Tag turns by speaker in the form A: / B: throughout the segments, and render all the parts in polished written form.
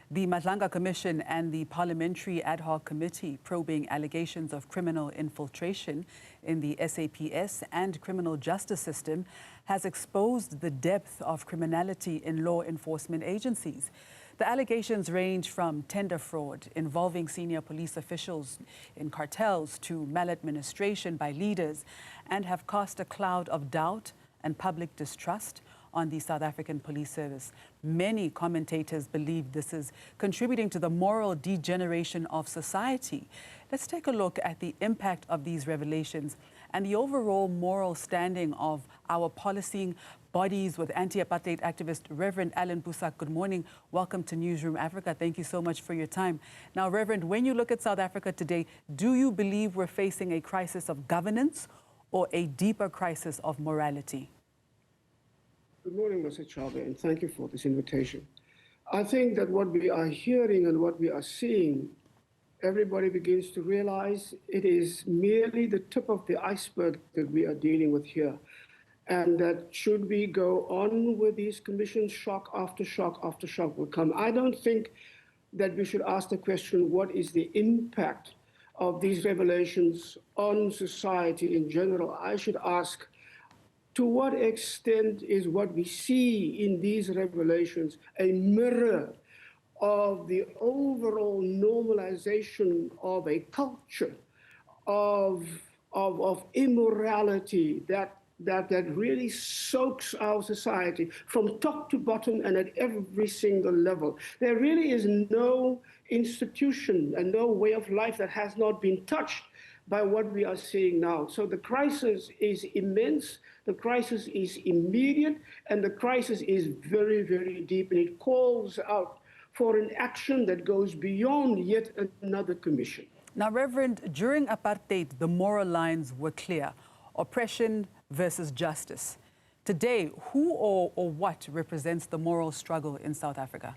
A: The Madlanga Commission and the Parliamentary Ad Hoc Committee probing allegations of criminal infiltration in the SAPS and criminal justice system has exposed the depth of criminality in law enforcement agencies. The allegations range from tender fraud involving senior police officials in cartels to maladministration by leaders and have cast a cloud of doubt and public distrust on the South African Police Service. Many commentators believe this is contributing to the moral degeneration of society. Let's take a look at the impact of these revelations and the overall moral standing of our policing bodies with anti-apartheid activist Reverend Allan Boesak. Good morning. Welcome to Newzroom Afrika. Thank you so much for your time. Now, Reverend, when you look at South Africa today, do you believe we're facing a crisis of governance or a deeper crisis of morality?
B: Good morning, Mr. Chabe, and thank you for this invitation. I think that what we are hearing and what we are seeing, everybody begins to realize it is merely the tip of the iceberg that we are dealing with here. And that should we go on with these commissions, shock after shock after shock will come. I don't think that we should ask the question, what is the impact of these revelations on society in general? I should ask, to what extent is what we see in these revelations a mirror of the overall normalization of a culture of immorality that really soaks our society from top to bottom and at every single level? There really is no institution and no way of life that has not been touched by what we are seeing now. So the crisis is immense, the crisis is immediate, and the crisis is very, very deep, and it calls out for an action that goes beyond yet another commission.
A: Now, Reverend, during apartheid, the moral lines were clear: oppression versus justice. Today, who or what represents the moral struggle in South Africa?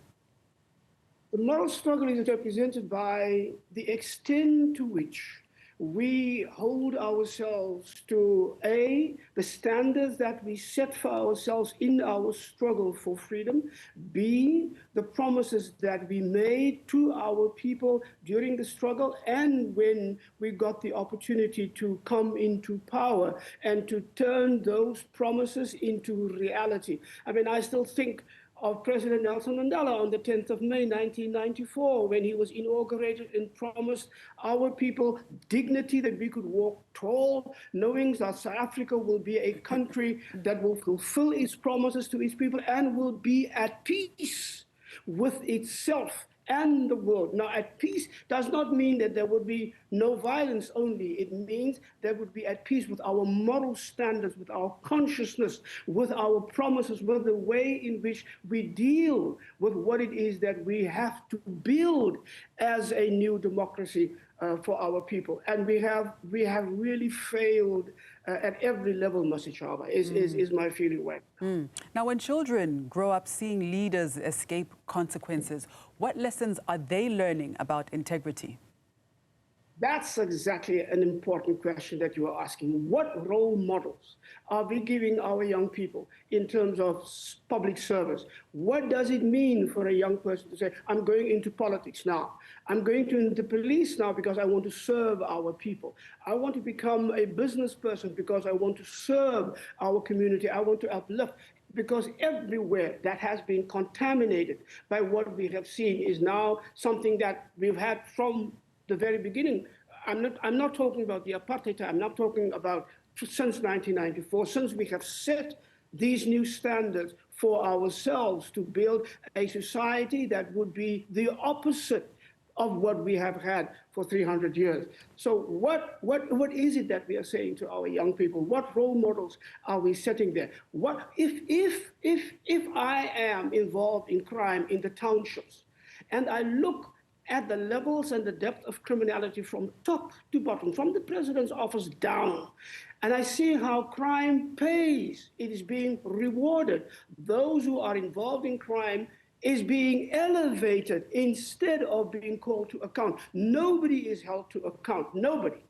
B: The moral struggle is represented by the extent to which we hold ourselves to A, the standards that we set for ourselves in our struggle for freedom, B, the promises that we made to our people during the struggle and when we got the opportunity to come into power and to turn those promises into reality. I mean, I still think of President Nelson Mandela on the 10th of May, 1994, when he was inaugurated and promised our people dignity, that we could walk tall, knowing that South Africa will be a country that will fulfill its promises to its people and will be at peace with itself and the world. Now, at peace does not mean that there would be no violence only. It means there would be at peace with our moral standards, with our consciousness, with our promises, with the way in which we deal with what it is that we have to build as a new democracy for our people. And we have really failed at every level, Mr. Chaba, is my feeling way.
A: Now, when children grow up seeing leaders escape consequences, what lessons are they learning about integrity?
B: That's exactly an important question that you are asking. What role models are we giving our young people in terms of public service? What does it mean for a young person to say, I'm going into politics now. I'm going into the police now because I want to serve our people. I want to become a business person because I want to serve our community. I want to uplift. Because everywhere that has been contaminated by what we have seen is now something that we've had from the very beginning. I'm not talking about the apartheid. I'm not talking about since 1994, since we have set these new standards for ourselves to build a society that would be the opposite of what we have had for 300 years. So what is it that we are saying to our young people? What role models are we setting there? What if I am involved in crime in the townships and I look at the levels and the depth of criminality from top to bottom, from the president's office down, and I see how crime pays, it is being rewarded. Those who are involved in crime is being elevated instead of being called to account. Nobody is held to account, nobody.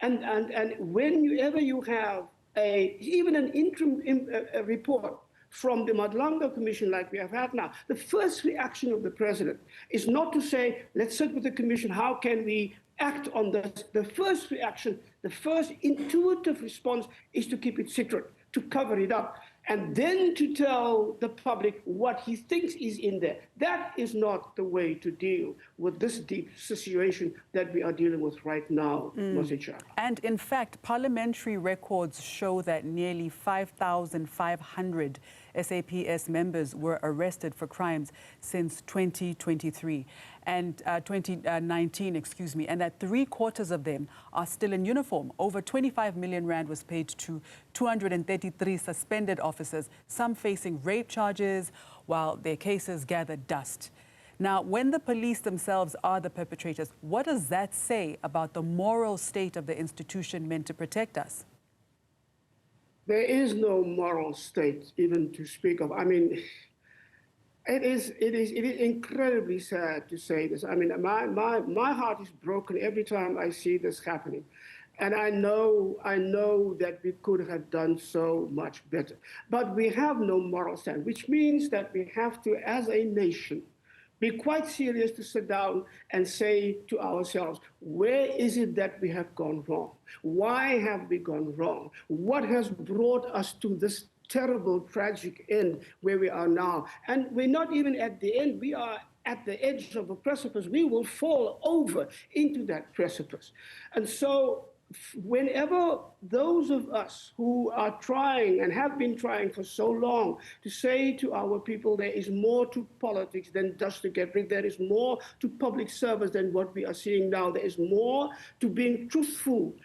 B: And whenever you have even an interim report from the Madlanga Commission like we have had now, the first reaction of the president is not to say, let's sit with the commission, how can we act on this? The first reaction, the first intuitive response is to keep it secret, to cover it up, and then to tell the public what he thinks is in there. That is not the way to deal with this deep situation that we are dealing with right now, Mosicha.
A: And in fact, parliamentary records show that nearly 5,500 SAPS members were arrested for crimes since 2023 and 2019, excuse me, and that 3/4 of them are still in uniform. Over 25 million rand was paid to 233 suspended officers, some facing rape charges, while their cases gathered dust. Now, when the police themselves are the perpetrators, what does that say about the moral state of the institution meant to protect us?
B: There is no moral state even to speak of. I mean, it is incredibly sad to say this. I mean, my heart is broken every time I see this happening. And I know that we could have done so much better. But we have no moral stand, which means that we have to, as a nation, be quite serious to sit down and say to ourselves, where is it that we have gone wrong? Why have we gone wrong? What has brought us to this terrible, tragic end where we are now? And we're not even at the end. We are at the edge of a precipice. We will fall over into that precipice. And so whenever those of us who are trying and have been trying for so long to say to our people there is more to politics than just to get rid, there is more to public service than what we are seeing now, there is more to being truthful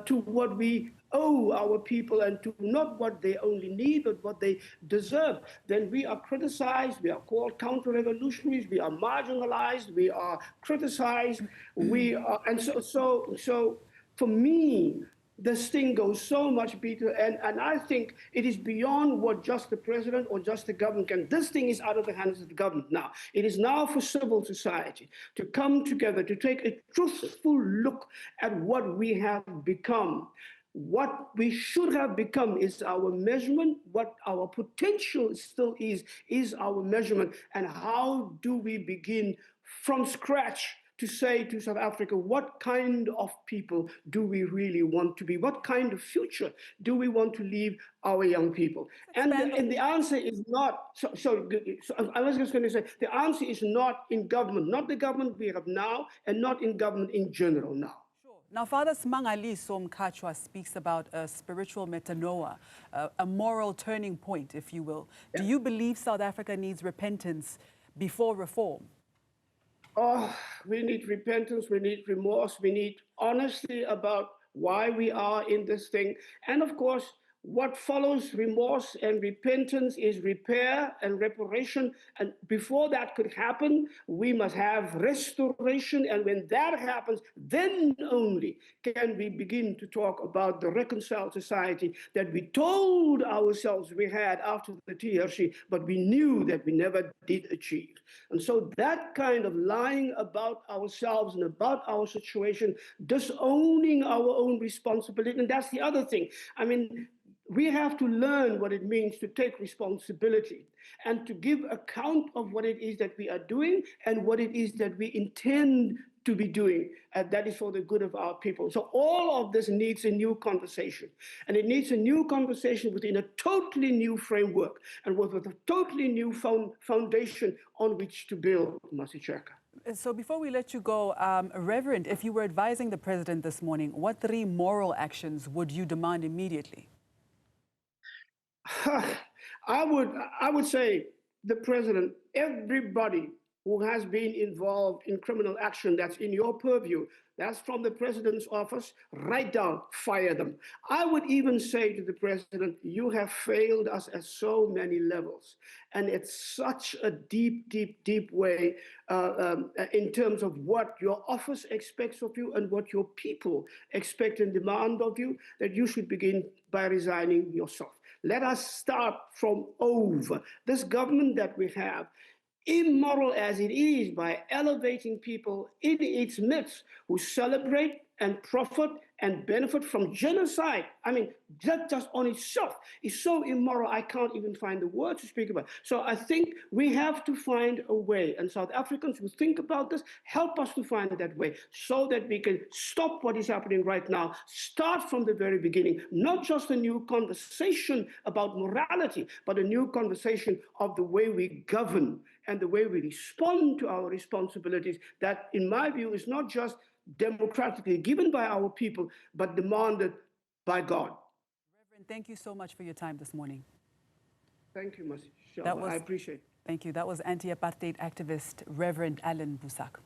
B: to what we owe our people and to not what they only need but what they deserve, then we are criticized, we are called counter-revolutionaries, we are marginalized, we are criticized, we are, and so for me, this thing goes so much deeper, and I think it is beyond what just the president or just the government can. This thing is out of the hands of the government now. It is now for civil society to come together, to take a truthful look at what we have become. What we should have become is our measurement. What our potential still is our measurement. And how do we begin from scratch to say to South Africa, what kind of people do we really want to be? What kind of future do we want to leave our young people? And the answer is not, so I was just going to say, the answer is not in government, not the government we have now, and not in government in general now.
A: Now, Father Smangaliso Mkhatshwa speaks about a spiritual metanoia, a moral turning point, if you will. Yeah. Do you believe South Africa needs repentance before reform?
B: Oh, we need repentance, we need remorse, we need honesty about why we are in this thing. And of course, what follows remorse and repentance is repair and reparation. And before that could happen, we must have restoration. And when that happens, then only can we begin to talk about the reconciled society that we told ourselves we had after the TRC, but we knew that we never did achieve. And so that kind of lying about ourselves and about our situation, disowning our own responsibility, and that's the other thing. I mean, we have to learn what it means to take responsibility and to give account of what it is that we are doing and what it is that we intend to be doing. That is for the good of our people. So all of this needs a new conversation. And it needs a new conversation within a totally new framework and with a totally new foundation on which to build, Masicheka.
A: So before we let you go, Reverend, if you were advising the president this morning, what 3 moral actions would you demand immediately?
B: I would say the president, everybody who has been involved in criminal action that's in your purview, that's from the president's office, right down, fire them. I would even say to the president, you have failed us at so many levels. And it's such a deep, deep, deep way in terms of what your office expects of you and what your people expect and demand of you, that you should begin by resigning yourself. Let us start from over. This government that we have, immoral as it is, by elevating people in its midst who celebrate and profit and benefit from genocide. I mean, that just on itself is so immoral, I can't even find the words to speak about. So I think we have to find a way, and South Africans who think about this, help us to find that way so that we can stop what is happening right now, start from the very beginning, not just a new conversation about morality, but a new conversation of the way we govern and the way we respond to our responsibilities that, in my view, is not just democratically given by our people, but demanded by God.
A: Reverend, thank you so much for your time this morning.
B: Thank you, Ms. Shelba. I appreciate it.
A: Thank you. That was anti-apartheid activist Reverend Allan Boesak.